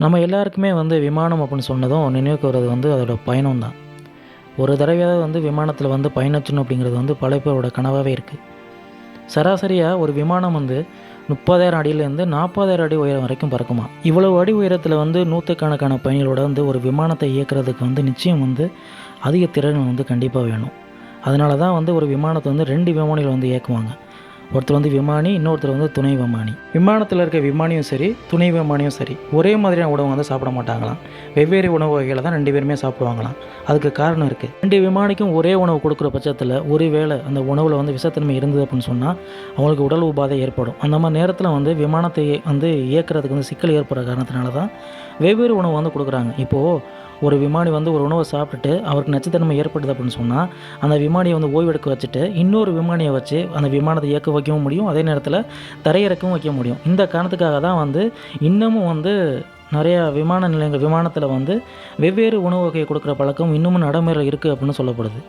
நம்ம எல்லாருக்குமே விமானம் அப்படின்னு சொன்னதும் நினைவுக்கு வர்றது அதோட பயணம் தான். ஒரு தடவையாவது விமானத்தில பயணிச்சணும் அப்படிங்கிறது பல பேரோட கனவாவே இருக்குது. சராசரியா ஒரு விமானம் 30,000 அடியிலேருந்து 40,000 அடி உயரம் வரைக்கும் பறக்குமா. இவ்வளவு அடி உயரத்தில நூற்றுக்கணக்கான பயணிகளோட ஒரு விமானத்தை இயக்குறதுக்கு நிச்சயம் அதிக திறன் கண்டிப்பா வேணும். அதனால தான் ஒரு விமானத்தை 2 விமானிகள் இயக்குவாங்க. ஒருத்தர் விமானி, இன்னொருத்தர் துணை விமானி. விமானத்தில் இருக்க விமானியும் சரி, துணை விமானியும் சரி, ஒரே மாதிரியான உணவு சாப்பிட மாட்டாங்களாம். வெவ்வேறு உணவு வகைகளை தான் 2 பேருமே சாப்பிடுவாங்களாம். அதுக்கு காரணம் இருக்குது. 2 விமானிக்கும் ஒரே உணவு கொடுக்குற பட்சத்தில் ஒருவேளை அந்த உணவில் விஷத்தன்மை இருந்தது அப்படின்னு சொன்னால் அவங்களுக்கு உடல் உபாதை ஏற்படும். அந்த மாதிரி நேரத்தில் விமானத்தை இயக்கிறதுக்கு சிக்கல் ஏற்படுற காரணத்தினால தான் வெவ்வேறு உணவு கொடுக்குறாங்க. இப்போது ஒரு விமானி ஒரு உணவை சாப்பிட்டுட்டு அவருக்கு நச்சுத்தன்மை ஏற்படுது அப்படின்னு சொன்னால் அந்த விமானியை ஓய்வெடுக்க வச்சுட்டு இன்னொரு விமானியை வச்சு அந்த விமானத்தை இயக்க வைக்கவும் முடியும். அதே நேரத்தில் தரையிறக்கவும் வைக்க முடியும். இந்த காரணத்துக்காக தான் இன்னமும் நிறையா விமான நிலையங்கள் விமானத்தில் வெவ்வேறு உணவு வகையை கொடுக்குற பழக்கம் இன்னமும் நடைமுறையில் இருக்குது அப்படின்னு சொல்லப்படுது.